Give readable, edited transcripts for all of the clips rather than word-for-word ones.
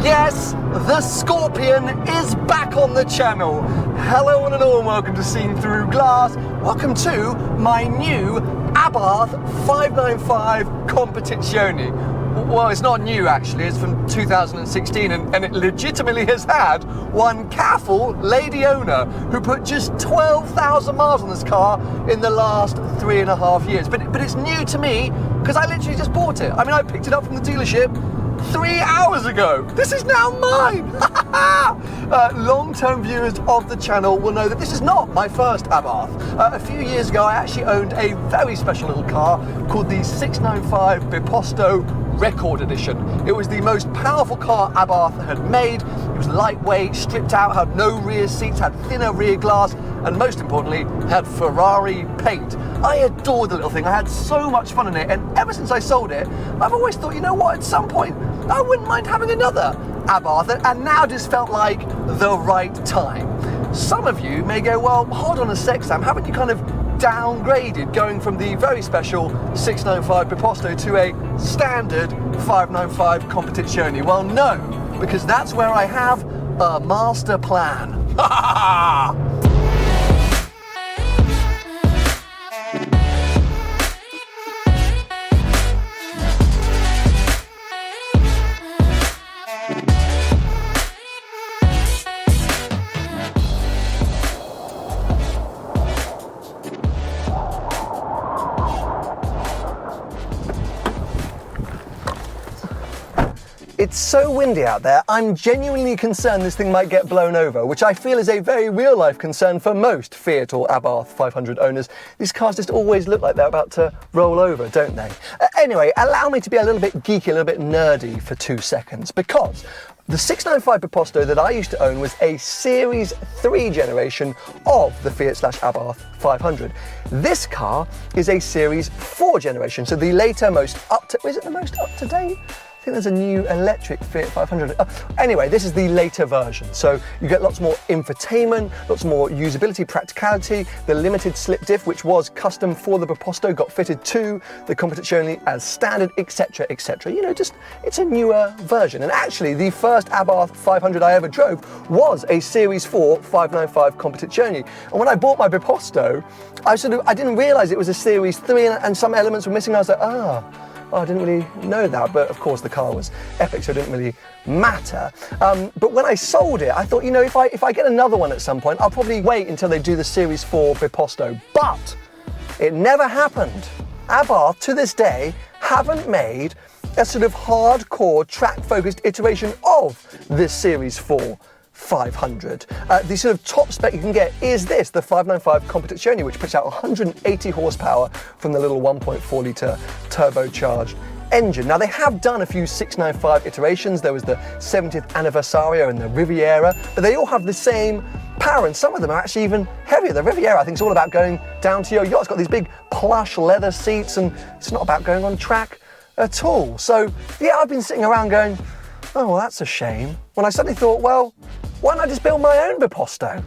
Yes, the Scorpion is back on the channel. Hello one and all, welcome to Seen Through Glass. Welcome to my new Abarth 595 Competizione. Well, it's not new actually, it's from 2016 and it legitimately has had one careful lady owner who put just 12,000 miles on this car in the last 3.5 years. But it's new to me because I literally just bought it. I mean, I picked it up from the dealership 3 hours ago. This is now mine. Long-term viewers of the channel will know that this is not my first Abarth. A few years ago, I actually owned a very special little car called the 695 Biposto Record Edition. It was the most powerful car Abarth had made. It was lightweight, stripped out, had no rear seats, had thinner rear glass, and most importantly, had Ferrari paint. I adored the little thing. I had so much fun in it, and ever since I sold it, I've always thought, you know what, at some point, I wouldn't mind having another Abarth, and now just felt like the right time. Some of you may go, well, hold on a sec, Sam, haven't you kind of downgraded going from the very special 695 Biposto to a standard 595 Competizione? Well, no, because that's where I have a master plan. It's so windy out there, I'm genuinely concerned this thing might get blown over, which I feel is a very real-life concern for most Fiat or Abarth 500 owners. These cars just always look like they're about to roll over, don't they? Anyway, allow me to be a little bit geeky, a little bit nerdy for 2 seconds, because the 695 Biposto that I used to own was a Series 3 generation of the Fiat/Abarth 500. This car is a Series 4 generation, so the later, most is it the most up to date? I think there's a new electric Fiat 500. Anyway, this is the later version. So you get lots more infotainment, lots more usability, practicality. The limited slip diff, which was custom for the Biposto, got fitted to the Competizione as standard, etc., etc. You know, just, it's a newer version. And actually, the first Abarth 500 I ever drove was a Series 4 595 Competizione. And when I bought my Biposto, I didn't realize it was a Series 3 and some elements were missing. I was like, I didn't really know that, but of course the car was epic, so it didn't really matter. But when I sold it, I thought, you know, if I get another one at some point, I'll probably wait until they do the Series 4 Biposto. But it never happened. Abarth, to this day, haven't made a sort of hardcore track-focused iteration of this Series 4 500. The sort of top spec you can get is this, the 595 Competizione, which puts out 180 horsepower from the little 1.4 litre turbocharged engine. Now, they have done a few 695 iterations. There was the 70th Anniversario and the Riviera, but they all have the same power, and some of them are actually even heavier. The Riviera, I think, is all about going down to your yacht. It's got these big plush leather seats, and it's not about going on track at all. So, yeah, I've been sitting around going, oh, well, that's a shame. When I suddenly thought, well, why don't I just build my own Biposto?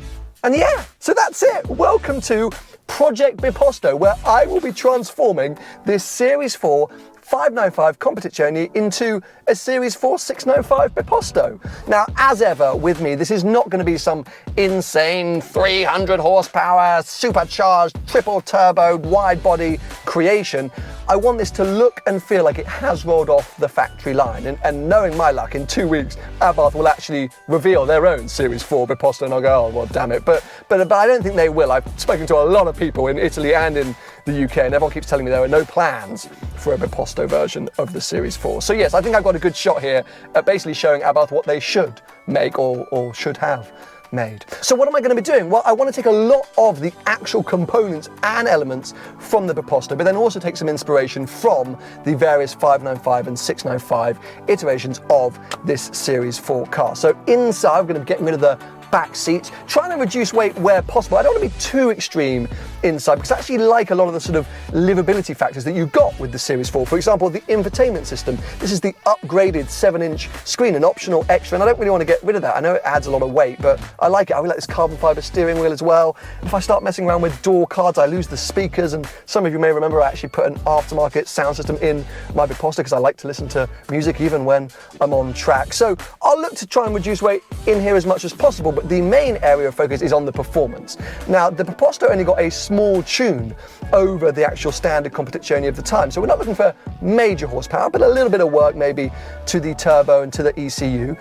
And yeah, so that's it. Welcome to Project Biposto, where I will be transforming this Series 4 595 Competizione into a Series 4 695 Biposto. Now, as ever with me, this is not going to be some insane 300 horsepower, supercharged, triple turbo, wide body creation. I want this to look and feel like it has rolled off the factory line. And knowing my luck, in 2 weeks, Abarth will actually reveal their own Series 4 Biposto, and I'll go, oh, well, damn it. But I don't think they will. I've spoken to a lot of people in Italy and in the UK, and everyone keeps telling me there are no plans for a Biposto version of the Series 4. So yes, I think I've got a good shot here at basically showing Abarth what they should make or should have made. So what am I going to be doing? Well, I want to take a lot of the actual components and elements from the Biposto, but then also take some inspiration from the various 595 and 695 iterations of this Series 4 car. So inside, I'm going to be getting rid of the back seats, trying to reduce weight where possible. I don't want to be too extreme inside, because I actually like a lot of the sort of livability factors that you got with the Series 4. For example, the infotainment system. This is the upgraded 7-inch screen, an optional extra, and I don't really want to get rid of that. I know it adds a lot of weight, but I like it. I really like this carbon fiber steering wheel as well. If I start messing around with door cards, I lose the speakers, and some of you may remember I actually put an aftermarket sound system in my Biposto because I like to listen to music even when I'm on track. So I'll look to try and reduce weight in here as much as possible, but the main area of focus is on the performance. Now, the Biposto only got a small tune over the actual standard Competizione of the time, so we're not looking for major horsepower, but a little bit of work maybe to the turbo and to the ECU.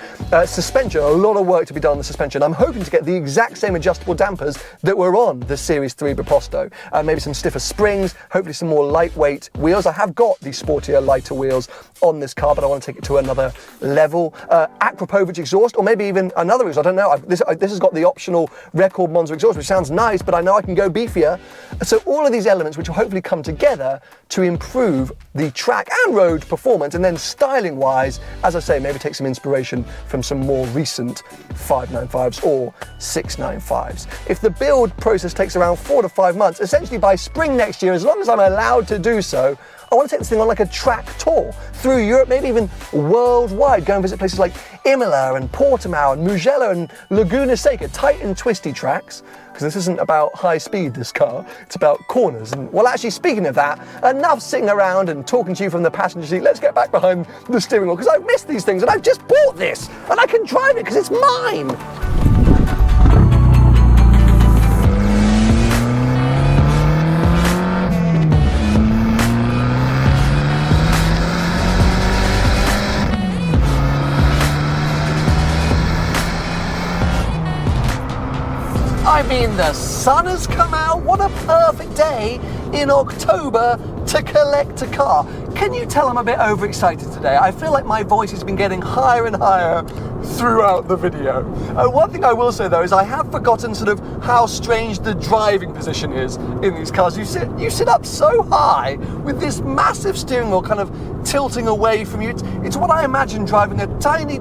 Suspension, a lot of work to be done on the suspension. I'm hoping to get the exact same adjustable dampers that were on the Series 3 Biposto. Maybe some stiffer springs, hopefully some more lightweight wheels. I have got the sportier, lighter wheels on this car, but I want to take it to another level. Akrapovic exhaust, or maybe even another exhaust, I don't know. This has got the optional Record Monza exhaust, which sounds nice, but I know I can go beefier. So all of these elements which will hopefully come together to improve the track and road performance, and then styling wise, as I say, maybe take some inspiration from some more recent 595s or 695s. If the build process takes around 4 to 5 months, essentially by spring next year, as long as I'm allowed to do so, I want to take this thing on like a track tour through Europe, maybe even worldwide, go and visit places like Imola and Portimao and Mugello and Laguna Seca, tight and twisty tracks, because this isn't about high speed, this car, it's about corners. And well, actually, speaking of that, enough sitting around and talking to you from the passenger seat. Let's get back behind the steering wheel, because I've missed these things and I've just bought this and I can drive it because it's mine. I mean, the sun has come out. What a perfect day in October to collect a car. Can you tell I'm a bit overexcited today? I feel like my voice has been getting higher and higher throughout the video. One thing I will say though is I have forgotten sort of how strange the driving position is in these cars. You sit up so high with this massive steering wheel kind of tilting away from you. It's what I imagine driving a tiny,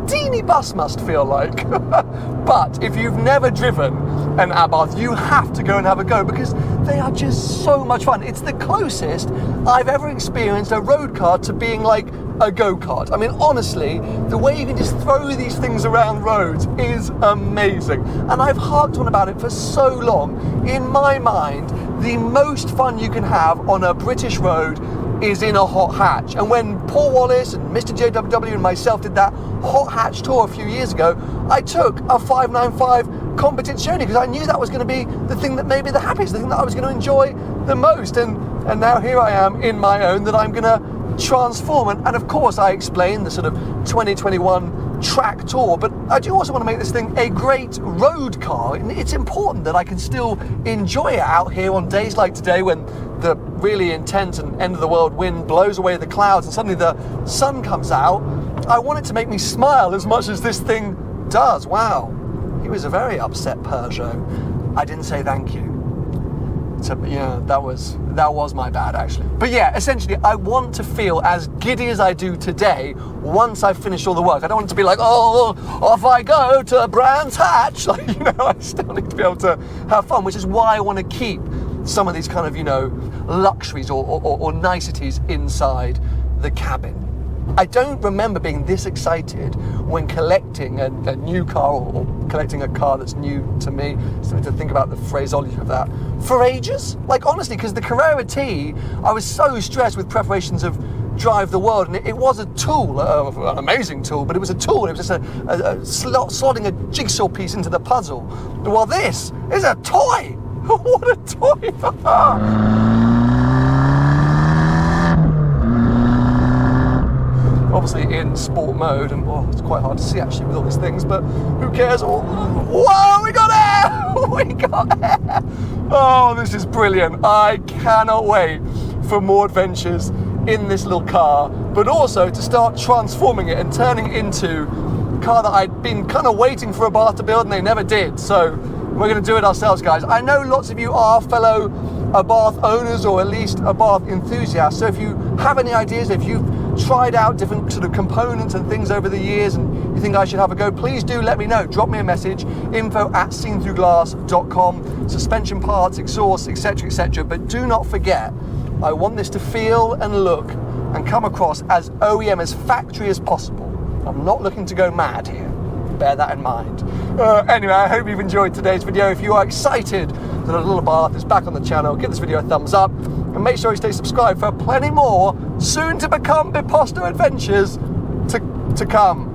teeny bus must feel like. But if you've never driven an Abarth, you have to go and have a go, because they are just so much fun. It's the closest I've ever experienced a road car to being like a go-kart. I mean, honestly, the way you can just throw these things around roads is amazing. And I've harped on about it for so long. In my mind, the most fun you can have on a British road is in a hot hatch. And when Paul Wallace and Mr. JWW and myself did that hot hatch tour a few years ago, I took a 595 Competizione because I knew that was going to be the thing that made me the happiest, the thing that I was going to enjoy the most. And now here I am in my own that I'm going to transform. And of course I explained the sort of 2021 track tour, but I do also want to make this thing a great road car. And it's important that I can still enjoy it out here on days like today when the really intense and end of the world wind blows away the clouds and suddenly the sun comes out. I want it to make me smile as much as this thing does. Wow, he was a very upset Peugeot. I didn't say thank you. So, yeah, that was my bad actually. But yeah, essentially I want to feel as giddy as I do today once I've finished all the work. I don't want it to be like, oh, off I go to Brands Hatch. Like, you know, I still need to be able to have fun, which is why I want to keep some of these kind of, you know, luxuries or niceties inside the cabin. I don't remember being this excited when collecting a new car or collecting a car that's new to me. Something to think about the phraseology of that. For ages, like honestly, because the Carrera T, I was so stressed with preparations of Drive the World, and it was a tool, an amazing tool, but it was a tool. It was just slotting a jigsaw piece into the puzzle. Well, this is a toy. What a toy! Obviously in sport mode, and it's quite hard to see actually with all these things, but who cares? Whoa, we got air! We got air! Oh, this is brilliant. I cannot wait for more adventures in this little car, but also to start transforming it and turning it into a car that I'd been kind of waiting for Abarth to build and they never did. So we're going to do it ourselves, guys. I know lots of you are fellow Abarth owners or at least Abarth enthusiasts, so if you have any ideas, if you've tried out different sort of components and things over the years and you think I should have a go, please do let me know. Drop me a message, info@seenthroughglass.com, suspension parts, exhausts, etc, etc. But do not forget, I want this to feel and look and come across as OEM, as factory as possible. I'm not looking to go mad here. Bear that in mind. Anyway, I hope you've enjoyed today's video. If you are excited that a little Abarth is back on the channel, give this video a thumbs up and make sure you stay subscribed for plenty more soon to become Biposto adventures to come.